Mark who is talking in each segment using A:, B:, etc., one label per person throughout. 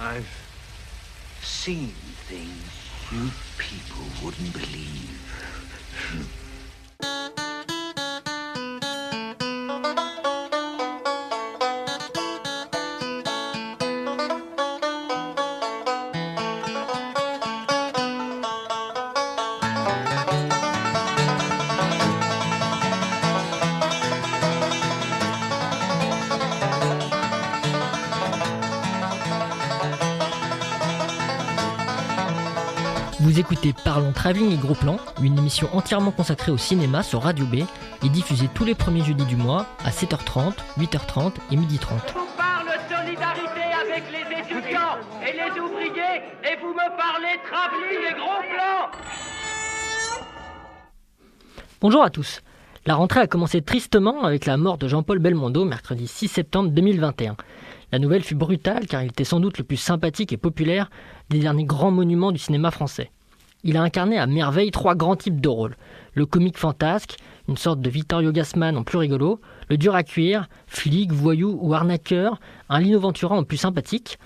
A: I've seen things you people wouldn't believe.
B: Vous écoutez Parlons Travelling et Gros Plan, une émission entièrement consacrée au cinéma sur Radio B et diffusée tous les premiers jeudis du mois à 7h30, 8h30 et 12h30.
C: Je vous parle solidarité avec les étudiants et les ouvriers et vous me parlez Travelling et Gros Plan.
B: Bonjour à tous. La rentrée a commencé tristement avec la mort de Jean-Paul Belmondo mercredi 6 septembre 2021. La nouvelle fut brutale car il était sans doute le plus sympathique et populaire des derniers grands monuments du cinéma français. Il a incarné à merveille 3 grands types de rôles. Le comique fantasque, une sorte de Vittorio Gassman en plus rigolo, le dur à cuire, flic, voyou ou arnaqueur, un Lino Ventura en plus sympathique,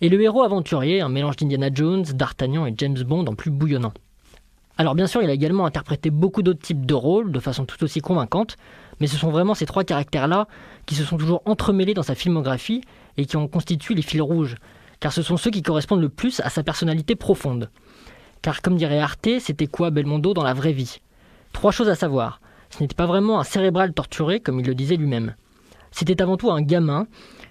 B: et le héros aventurier, un mélange d'Indiana Jones, d'Artagnan et James Bond en plus bouillonnant. Alors bien sûr, il a également interprété beaucoup d'autres types de rôles de façon tout aussi convaincante, mais ce sont vraiment ces 3 caractères-là qui se sont toujours entremêlés dans sa filmographie et qui en constituent les fils rouges, car ce sont ceux qui correspondent le plus à sa personnalité profonde. Car comme dirait Arte, c'était quoi Belmondo dans la vraie vie ? 3 choses à savoir. Ce n'était pas vraiment un cérébral torturé, comme il le disait lui-même. C'était avant tout un gamin,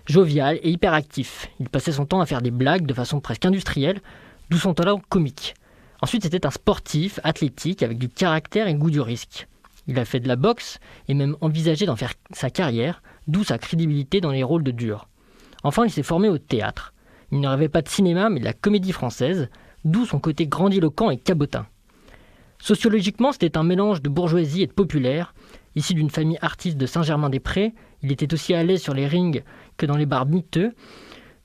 B: jovial et hyperactif. Il passait son temps à faire des blagues de façon presque industrielle, d'où son talent comique. Ensuite, c'était un sportif, athlétique, avec du caractère et goût du risque. Il a fait de la boxe et même envisagé d'en faire sa carrière, d'où sa crédibilité dans les rôles de dur. Enfin, il s'est formé au théâtre. Il ne rêvait pas de cinéma, mais de la comédie française, d'où son côté grandiloquent et cabotin. Sociologiquement, c'était un mélange de bourgeoisie et de populaire. Issu d'une famille artiste de Saint-Germain-des-Prés, il était aussi à l'aise sur les rings que dans les bars miteux,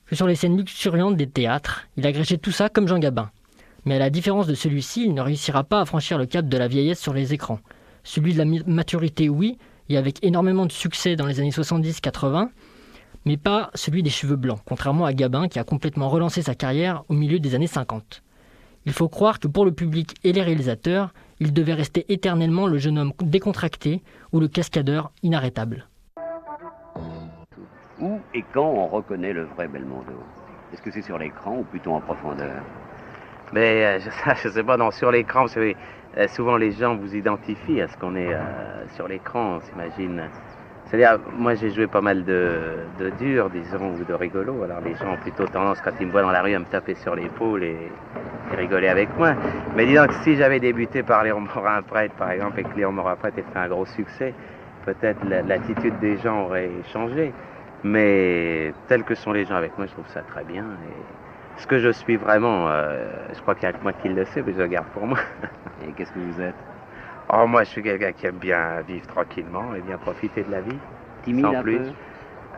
B: que sur les scènes luxuriantes des théâtres. Il agrégait tout ça comme Jean Gabin. Mais à la différence de celui-ci, il ne réussira pas à franchir le cap de la vieillesse sur les écrans. Celui de la maturité, oui, et avec énormément de succès dans les années 70-80, mais pas celui des cheveux blancs, contrairement à Gabin qui a complètement relancé sa carrière au milieu des années 50. Il faut croire que pour le public et les réalisateurs, il devait rester éternellement le jeune homme décontracté ou le cascadeur inarrêtable.
D: Où et quand on reconnaît le vrai Belmondo ? Est-ce que c'est sur l'écran ou plutôt en profondeur ?
E: Mais je sais pas, non, sur l'écran, vous savez, souvent les gens vous identifient à ce qu'on est sur l'écran, on s'imagine. C'est-à-dire, moi j'ai joué pas mal de dur, disons, ou de rigolo, alors les gens ont plutôt tendance, quand ils me voient dans la rue, à me taper sur l'épaule et rigoler avec moi. Mais disons que si j'avais débuté par Léon Morin-Prêtre, par exemple, et que Léon Morin-Prêtre ait fait un gros succès, peut-être l'attitude des gens aurait changé. Mais tels que sont les gens avec moi, je trouve ça très bien. Et ce que je suis vraiment, je crois qu'il n'y a que moi qui le sais, mais je le garde pour moi.
D: Et qu'est-ce que vous êtes ?
E: Oh, moi, je suis quelqu'un qui aime bien vivre tranquillement et bien profiter de la vie.
D: Timide
E: sans
D: un
E: plus.
D: peu ?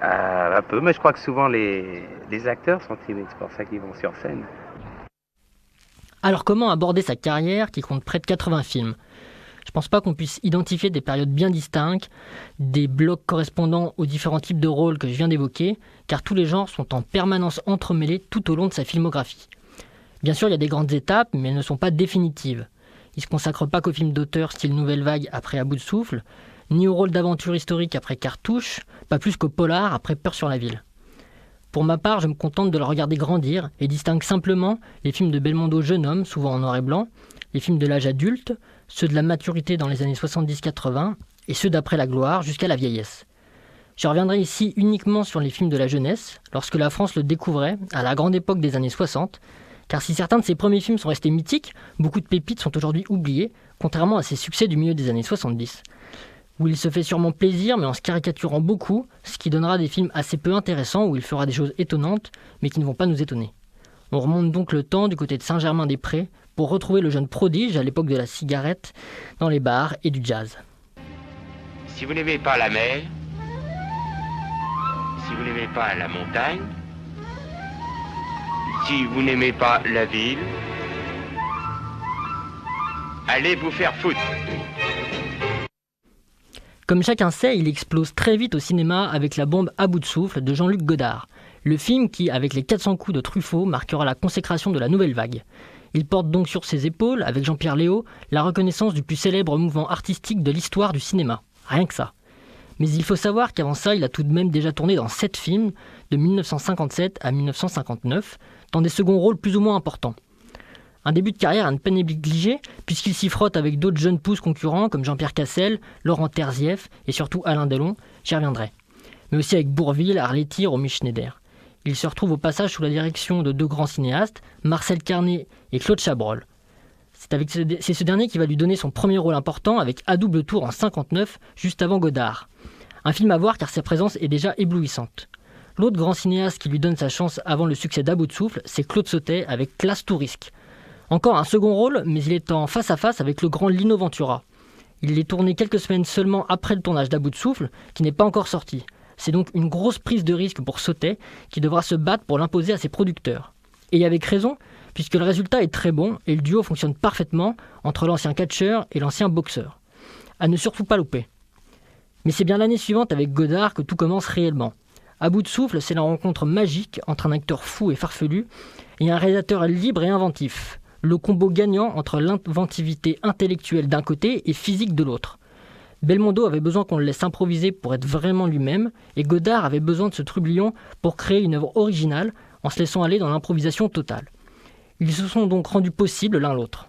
E: Un peu, mais je crois que souvent les acteurs sont timides, c'est pour ça qu'ils vont sur scène.
B: Alors comment aborder sa carrière qui compte près de 80 films ? Je pense pas qu'on puisse identifier des périodes bien distinctes, des blocs correspondant aux différents types de rôles que je viens d'évoquer, car tous les genres sont en permanence entremêlés tout au long de sa filmographie. Bien sûr, il y a des grandes étapes, mais elles ne sont pas définitives. Il ne se consacre pas qu'aux films d'auteur style Nouvelle Vague après À bout de souffle, ni aux rôles d'aventure historique après Cartouche, pas plus qu'au polar après Peur sur la ville. Pour ma part, je me contente de le regarder grandir et distingue simplement les films de Belmondo jeune homme, souvent en noir et blanc, les films de l'âge adulte, ceux de la maturité dans les années 70-80 et ceux d'après la gloire jusqu'à la vieillesse. Je reviendrai ici uniquement sur les films de la jeunesse, lorsque la France le découvrait, à la grande époque des années 60, car si certains de ses premiers films sont restés mythiques, beaucoup de pépites sont aujourd'hui oubliées, contrairement à ses succès du milieu des années 70, où il se fait sûrement plaisir mais en se caricaturant beaucoup, ce qui donnera des films assez peu intéressants où il fera des choses étonnantes mais qui ne vont pas nous étonner. On remonte donc le temps du côté de Saint-Germain-des-Prés pour retrouver le jeune prodige à l'époque de la cigarette dans les bars et du jazz.
F: Si vous n'aimez pas la mer, si vous n'aimez pas la montagne, si vous n'aimez pas la ville, allez vous faire foutre. Comme chacun sait, il explose très vite au cinéma avec La bombe à bout de souffle de Jean-Luc Godard.
B: Le film qui, avec les 400 coups de Truffaut, marquera la consécration de la nouvelle vague. Il porte donc sur ses épaules, avec Jean-Pierre Léaud, la reconnaissance du plus célèbre mouvement artistique de l'histoire du cinéma. Rien que ça. Mais il faut savoir qu'avant ça, il a tout de même déjà tourné dans 7 films, de 1957 à 1959, dans des seconds rôles plus ou moins importants. Un début de carrière à ne pas négliger, puisqu'il s'y frotte avec d'autres jeunes pousses concurrents comme Jean-Pierre Cassel, Laurent Terzieff et surtout Alain Delon, j'y reviendrai. Mais aussi avec Bourvil, Arletty, Romy Schneider. Il se retrouve au passage sous la direction de 2 grands cinéastes, Marcel Carné et Claude Chabrol. C'est ce dernier qui va lui donner son premier rôle important avec À double tour en 59, juste avant Godard. Un film à voir car sa présence est déjà éblouissante. L'autre grand cinéaste qui lui donne sa chance avant le succès d'À bout de souffle, c'est Claude Sautet avec Classe tout risque. Encore un second rôle, mais il est en face à face avec le grand Lino Ventura. Il est tourné quelques semaines seulement après le tournage d'À bout de souffle, qui n'est pas encore sorti. C'est donc une grosse prise de risque pour Sautet, qui devra se battre pour l'imposer à ses producteurs. Et avec raison, puisque le résultat est très bon et le duo fonctionne parfaitement entre l'ancien catcheur et l'ancien boxeur. À ne surtout pas louper. Mais c'est bien l'année suivante avec Godard que tout commence réellement. À bout de souffle, c'est la rencontre magique entre un acteur fou et farfelu et un réalisateur libre et inventif. Le combo gagnant entre l'inventivité intellectuelle d'un côté et physique de l'autre. Belmondo avait besoin qu'on le laisse improviser pour être vraiment lui-même, et Godard avait besoin de ce trublion pour créer une œuvre originale en se laissant aller dans l'improvisation totale. Ils se sont donc rendus possibles l'un l'autre.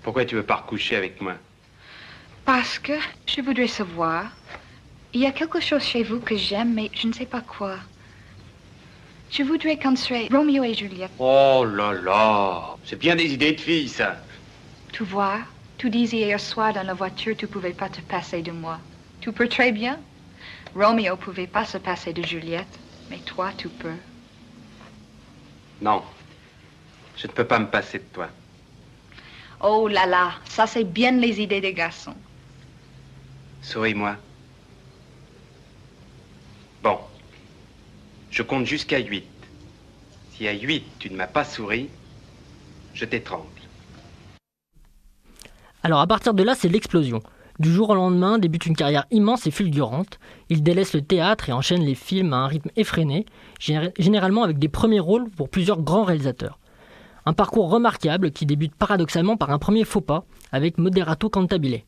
F: Pourquoi tu veux pas recoucher avec moi?
G: Parce que je voudrais savoir. Il y a quelque chose chez vous que j'aime, mais je ne sais pas quoi. Je voudrais construire Roméo et Juliette.
F: Oh là là, c'est bien des idées de filles, ça.
G: Tu vois, tu disais hier soir dans la voiture, tu pouvais pas te passer de moi. Tu peux très bien. Roméo pouvait pas se passer de Juliette, mais toi, tu peux.
F: Non, je ne peux pas me passer de toi.
G: Oh là là, ça c'est bien les idées des garçons.
F: Souris-moi. Bon, je compte jusqu'à 8. Si à 8, tu ne m'as pas souri, je t'étrangle.
B: Alors à partir de là, c'est l'explosion. Du jour au lendemain débute une carrière immense et fulgurante. Il délaisse le théâtre et enchaîne les films à un rythme effréné, généralement avec des premiers rôles pour plusieurs grands réalisateurs. Un parcours remarquable qui débute paradoxalement par un premier faux pas avec Moderato Cantabile.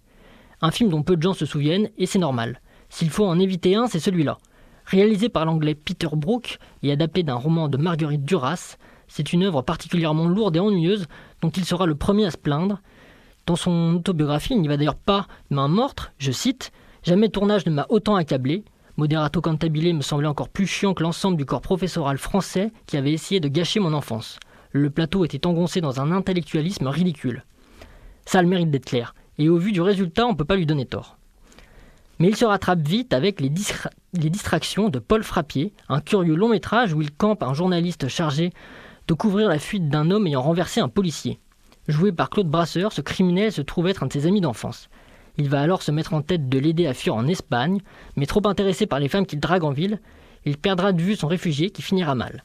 B: Un film dont peu de gens se souviennent et c'est normal. S'il faut en éviter un, c'est celui-là. Réalisé par l'anglais Peter Brook et adapté d'un roman de Marguerite Duras, c'est une œuvre particulièrement lourde et ennuyeuse dont il sera le premier à se plaindre. Dans son autobiographie, il n'y va d'ailleurs pas de main morte, je cite « Jamais tournage ne m'a autant accablé. Moderato Cantabile me semblait encore plus chiant que l'ensemble du corps professoral français qui avait essayé de gâcher mon enfance. Le plateau était engoncé dans un intellectualisme ridicule. » Ça a le mérite d'être clair, et au vu du résultat, on ne peut pas lui donner tort. Mais il se rattrape vite avec les distractions de Paul Frappier, un curieux long métrage où il campe un journaliste chargé de couvrir la fuite d'un homme ayant renversé un policier. Joué par Claude Brasseur, ce criminel se trouve être un de ses amis d'enfance. Il va alors se mettre en tête de l'aider à fuir en Espagne, mais trop intéressé par les femmes qu'il drague en ville, il perdra de vue son réfugié qui finira mal.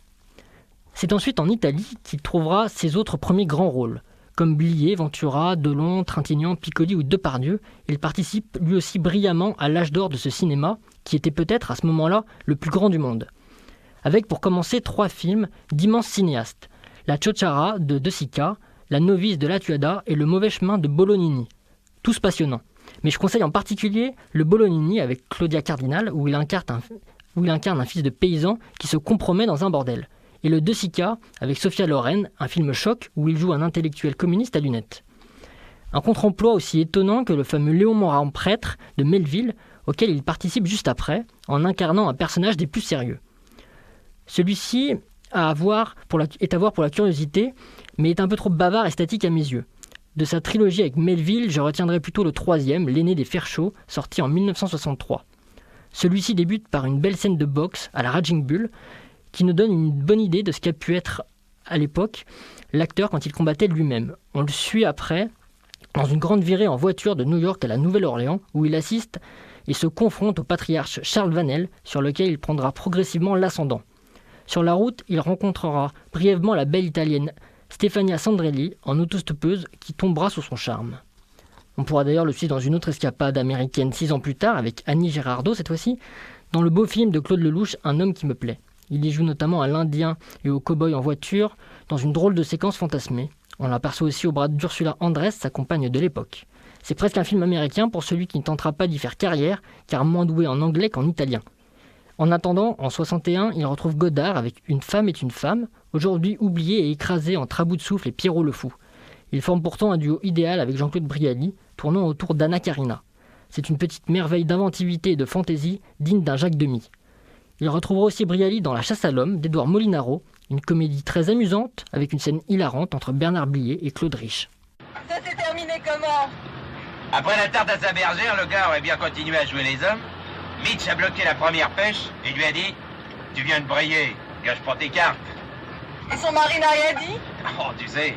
B: C'est ensuite en Italie qu'il trouvera ses autres premiers grands rôles. Comme Blier, Ventura, Delon, Trintignant, Piccoli ou Depardieu, il participe lui aussi brillamment à l'âge d'or de ce cinéma, qui était peut-être à ce moment-là le plus grand du monde. Avec pour commencer 3 films d'immenses cinéastes, La Ciociara de De Sica, La Novice de Latuada et Le Mauvais Chemin de Bolognini. Tous passionnants. Mais je conseille en particulier le Bolognini avec Claudia Cardinal, où il incarne un fils de paysan qui se compromet dans un bordel. Et le De Sica avec Sophia Loren, un film choc où il joue un intellectuel communiste à lunettes. Un contre-emploi aussi étonnant que le fameux Léon Morin prêtre de Melville, auquel il participe juste après, en incarnant un personnage des plus sérieux. Celui-ci est à voir pour la curiosité, mais est un peu trop bavard et statique à mes yeux. De sa trilogie avec Melville, je retiendrai plutôt le 3e, L'aîné des fers chauds, sorti en 1963. Celui-ci débute par une belle scène de boxe à la Raging Bull, qui nous donne une bonne idée de ce qu'a pu être à l'époque l'acteur quand il combattait lui-même. On le suit après dans une grande virée en voiture de New York à la Nouvelle-Orléans, où il assiste et se confronte au patriarche Charles Vanel, sur lequel il prendra progressivement l'ascendant. Sur la route, il rencontrera brièvement la belle italienne Stefania Sandrelli, en autostoppeuse, qui tombera sous son charme. On pourra d'ailleurs le suivre dans une autre escapade américaine 6 ans plus tard, avec Annie Girardot cette fois-ci, dans le beau film de Claude Lelouch, Un homme qui me plaît. Il y joue notamment à l'Indien et au cow-boy en voiture, dans une drôle de séquence fantasmée. On l'aperçoit aussi au bras d'Ursula Andress, sa compagne de l'époque. C'est presque un film américain pour celui qui ne tentera pas d'y faire carrière, car moins doué en anglais qu'en italien. En attendant, en 61, il retrouve Godard avec Une femme est une femme, aujourd'hui oublié et écrasé entre À bout de souffle et Pierrot le fou. Il forme pourtant un duo idéal avec Jean-Claude Brialy, tournant autour d'Anna Karina. C'est une petite merveille d'inventivité et de fantaisie digne d'un Jacques Demy. Il retrouvera aussi Brialy dans La chasse à l'homme d'Édouard Molinaro, une comédie très amusante avec une scène hilarante entre Bernard Blier et Claude Rich.
C: Ça s'est terminé comment?
H: Après la tarte à sa bergère, le gars aurait bien continué à jouer les hommes. Mitch a bloqué la première pêche et lui a dit « Tu viens de briller, gâche pas tes cartes. »
C: Et son mari n'a rien dit?
H: Oh, tu sais,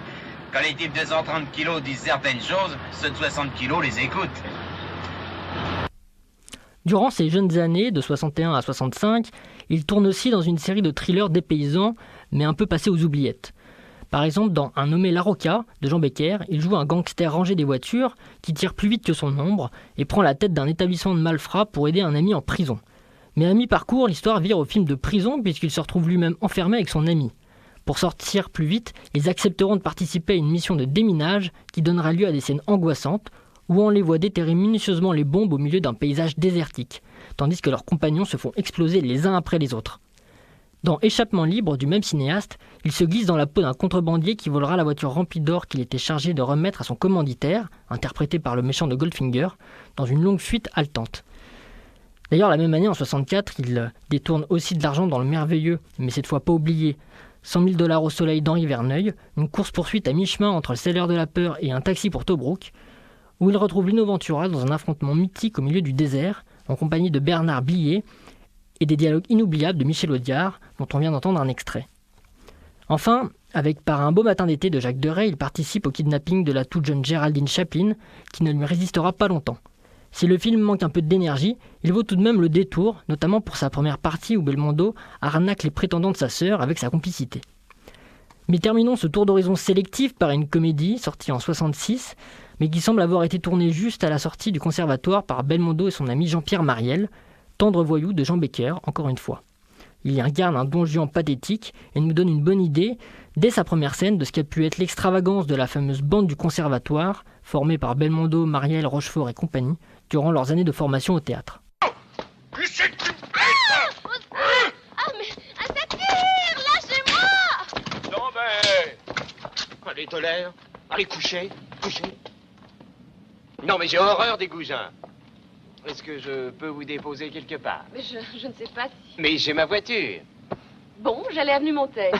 H: quand les types de 130 kilos disent certaines choses, ceux de 60 kilos les écoutent.
B: Durant ses jeunes années, de 61 à 65, il tourne aussi dans une série de thrillers dépaysants, mais un peu passés aux oubliettes. Par exemple, dans Un nommé Larocca de Jean Becker, il joue un gangster rangé des voitures qui tire plus vite que son ombre et prend la tête d'un établissement de malfrats pour aider un ami en prison. Mais à mi-parcours, l'histoire vire au film de prison puisqu'il se retrouve lui-même enfermé avec son ami. Pour sortir plus vite, ils accepteront de participer à une mission de déminage qui donnera lieu à des scènes angoissantes où on les voit déterrer minutieusement les bombes au milieu d'un paysage désertique, tandis que leurs compagnons se font exploser les uns après les autres. Dans Échappement libre du même cinéaste, il se glisse dans la peau d'un contrebandier qui volera la voiture remplie d'or qu'il était chargé de remettre à son commanditaire, interprété par le méchant de Goldfinger, dans une longue fuite haletante. D'ailleurs, la même année, en 64, il détourne aussi de l'argent dans le merveilleux, mais cette fois pas oublié, 100 000 $ au soleil d'Henri Verneuil, une course-poursuite à mi-chemin entre le Selleur de la peur et Un taxi pour Tobruk, où il retrouve Lino Ventura dans un affrontement mythique au milieu du désert, en compagnie de Bernard Blier, et des dialogues inoubliables de Michel Audiard, dont on vient d'entendre un extrait. Enfin, avec Par un beau matin d'été de Jacques Deray, il participe au kidnapping de la toute jeune Géraldine Chaplin, qui ne lui résistera pas longtemps. Si le film manque un peu d'énergie, il vaut tout de même le détour, notamment pour sa première partie où Belmondo arnaque les prétendants de sa sœur avec sa complicité. Mais terminons ce tour d'horizon sélectif par une comédie sortie en 66, mais qui semble avoir été tournée juste à la sortie du conservatoire par Belmondo et son ami Jean-Pierre Mariel, Tendre voyou de Jean Becker, encore une fois. Il y incarne un Don Juan pathétique et nous donne une bonne idée, dès sa première scène, de ce qu'a pu être l'extravagance de la fameuse bande du conservatoire, formée par Belmondo, Mariel, Rochefort et compagnie, durant leurs années de formation au théâtre.
I: Ah, mais ça tire! Lâchez-moi!
J: Non, mais... Allez, tolère. Allez, couchez. Non, mais j'ai horreur des goujats. Est-ce que je peux vous déposer quelque part?
I: Mais je ne sais pas si...
J: Mais j'ai ma voiture.
I: Bon, j'allais avenue Montaigne.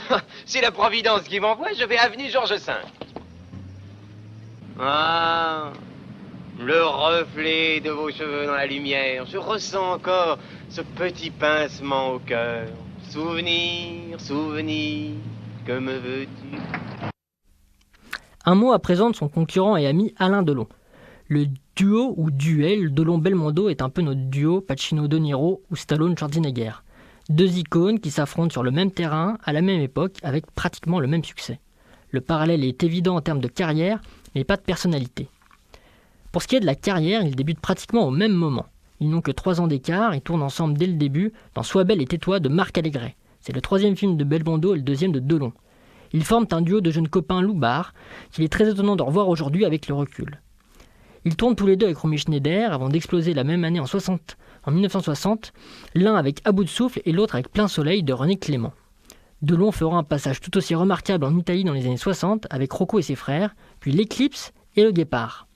J: C'est la Providence qui m'envoie, je vais avenue Georges V. Ah, le reflet de vos cheveux dans la lumière. Je ressens encore ce petit pincement au cœur. Souvenir, que me veux-tu?
B: Un mot à présent de son concurrent et ami Alain Delon. Le duo ou duel Delon-Belmondo est un peu notre duo Pacino-De Niro ou Stallone-Schwarzenegger. Deux icônes qui s'affrontent sur le même terrain à la même époque avec pratiquement le même succès. Le parallèle est évident en termes de carrière, mais pas de personnalité. Pour ce qui est de la carrière, ils débutent pratiquement au même moment. Ils n'ont que 3 ans d'écart et tournent ensemble dès le début dans Sois belle et tais-toi de Marc Allégret. C'est le 3e film de Belmondo et le 2e de Delon. Ils forment un duo de jeunes copains loupards qu'il est très étonnant de revoir aujourd'hui avec le recul. Ils tournent tous les deux avec Romy Schneider avant d'exploser la même année en 1960, l'un avec À bout de souffle et l'autre avec Plein soleil de René Clément. Delon fera un passage tout aussi remarquable en Italie dans les années 60 avec Rocco et ses frères, puis L'Éclipse et Le Guépard.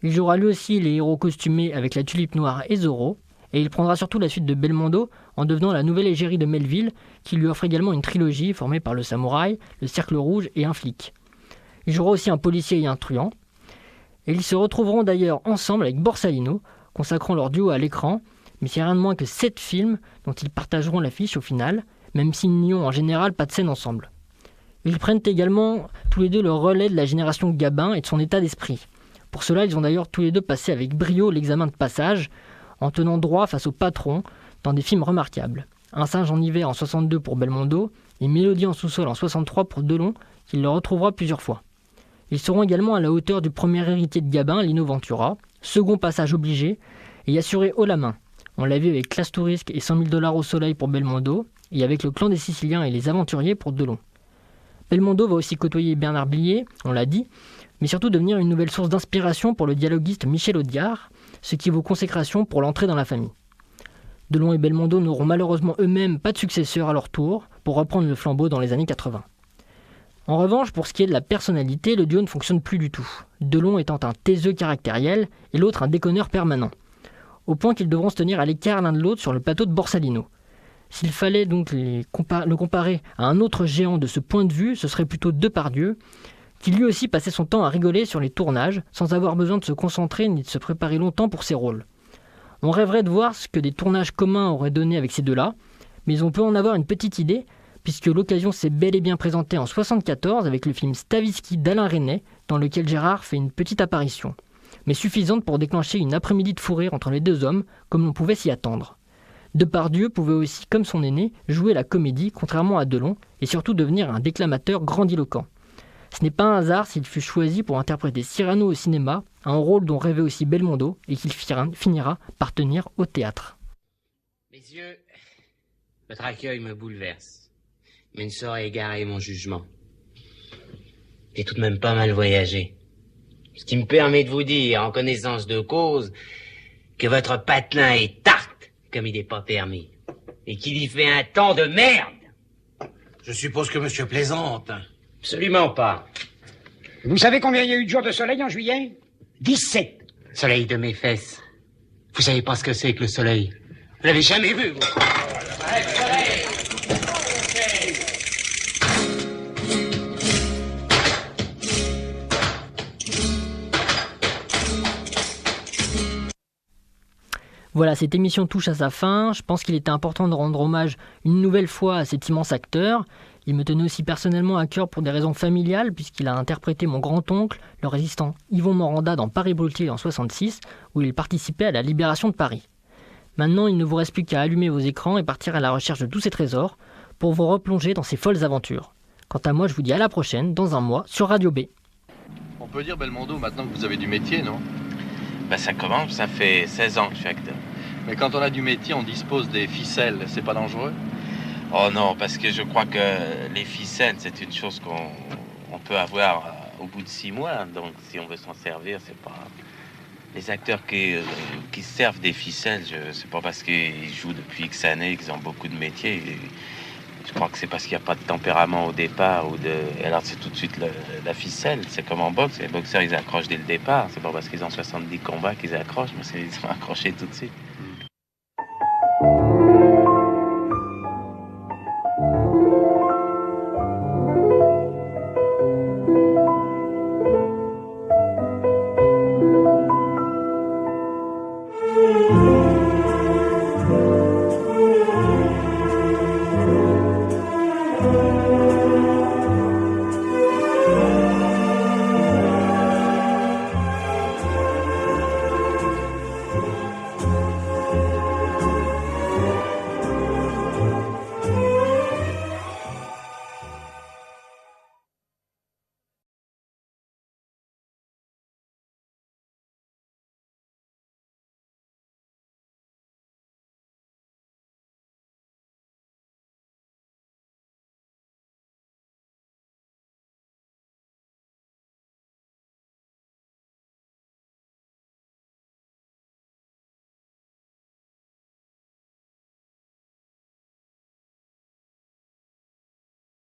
B: Il jouera lui aussi les héros costumés avec La Tulipe Noire et Zorro, et il prendra surtout la suite de Belmondo en devenant la nouvelle égérie de Melville, qui lui offre également une trilogie formée par Le Samouraï, Le Cercle Rouge et Un flic. Il jouera aussi un policier et un truand, et ils se retrouveront d'ailleurs ensemble avec Borsalino, consacrant leur duo à l'écran, mais c'est rien de moins que 7 films dont ils partageront l'affiche au final, même s'ils n'y ont en général pas de scène ensemble. Ils prennent également tous les deux le relais de la génération Gabin et de son état d'esprit. Pour cela, ils ont d'ailleurs tous les deux passé avec brio l'examen de passage, en tenant droit face au patron dans des films remarquables. Un singe en hiver en 62 pour Belmondo et Mélodie en sous-sol en 63 pour Delon, qu'il le retrouvera plusieurs fois. Ils seront également à la hauteur du premier héritier de Gabin, Lino Ventura, second passage obligé, et assuré haut la main. On l'a vu avec Classe Touriste et 100 000 $ au soleil pour Belmondo, et avec le clan des Siciliens et les aventuriers pour Delon. Belmondo va aussi côtoyer Bernard Blier, on l'a dit, mais surtout devenir une nouvelle source d'inspiration pour le dialoguiste Michel Audiard, ce qui vaut consécration pour l'entrée dans la famille. Delon et Belmondo n'auront malheureusement eux-mêmes pas de successeur à leur tour pour reprendre le flambeau dans les années 80. En revanche, pour ce qui est de la personnalité, le duo ne fonctionne plus du tout, Delon étant un taiseux caractériel et l'autre un déconneur permanent, au point qu'ils devront se tenir à l'écart l'un de l'autre sur le plateau de Borsalino. S'il fallait donc le comparer à un autre géant de ce point de vue, ce serait plutôt Depardieu, qui lui aussi passait son temps à rigoler sur les tournages, sans avoir besoin de se concentrer ni de se préparer longtemps pour ses rôles. On rêverait de voir ce que des tournages communs auraient donné avec ces deux-là, mais on peut en avoir une petite idée, puisque l'occasion s'est bel et bien présentée en 1974 avec le film Stavisky d'Alain Resnais, dans lequel Gérard fait une petite apparition, mais suffisante pour déclencher une après-midi de fou rire entre les deux hommes, comme l'on pouvait s'y attendre. Depardieu pouvait aussi, comme son aîné, jouer la comédie, contrairement à Delon, et surtout devenir un déclamateur grandiloquent. Ce n'est pas un hasard s'il fut choisi pour interpréter Cyrano au cinéma, un rôle dont rêvait aussi Belmondo, et qu'il finira par tenir au théâtre.
K: Messieurs, votre accueil me bouleverse, mais ne saurait égarer mon jugement. J'ai tout de même pas mal voyagé. Ce qui me permet de vous dire, en connaissance de cause, que votre patelin est tarte, comme il n'est pas permis, et qu'il y fait un temps de merde.
L: Je suppose que monsieur plaisante.
K: Absolument pas.
M: Vous savez combien il y a eu de jours de soleil en juillet? 17.
K: Soleil de mes fesses. Vous savez pas ce que c'est que le soleil? Vous l'avez jamais vu, vous?
B: Voilà, cette émission touche à sa fin. Je pense qu'il était important de rendre hommage une nouvelle fois à cet immense acteur. Il me tenait aussi personnellement à cœur pour des raisons familiales, puisqu'il a interprété mon grand-oncle, le résistant Yvon Moranda dans Paris-Brutier en 1966, où il participait à la libération de Paris. Maintenant, il ne vous reste plus qu'à allumer vos écrans et partir à la recherche de tous ces trésors pour vous replonger dans ces folles aventures. Quant à moi, je vous dis à la prochaine, dans un mois, sur Radio B.
N: On peut dire, Belmondo, maintenant que vous avez du métier, non?
H: Bah ça commence, ça fait 16 ans que je suis acteur.
N: Mais quand on a du métier, on dispose des ficelles, c'est pas dangereux?
H: Oh non, parce que je crois que les ficelles, c'est une chose qu'on peut avoir au bout de 6 mois. Donc si on veut s'en servir, c'est pas... Les acteurs qui se servent des ficelles, c'est pas parce qu'ils jouent depuis X années qu'ils ont beaucoup de métiers. Je crois que c'est parce qu'il n'y a pas de tempérament au départ ou de... Alors c'est tout de suite la ficelle. C'est comme en boxe, les boxeurs ils accrochent dès le départ. C'est pas parce qu'ils ont 70 combats qu'ils accrochent, mais ils sont accrochés tout de suite.
O: Thank you.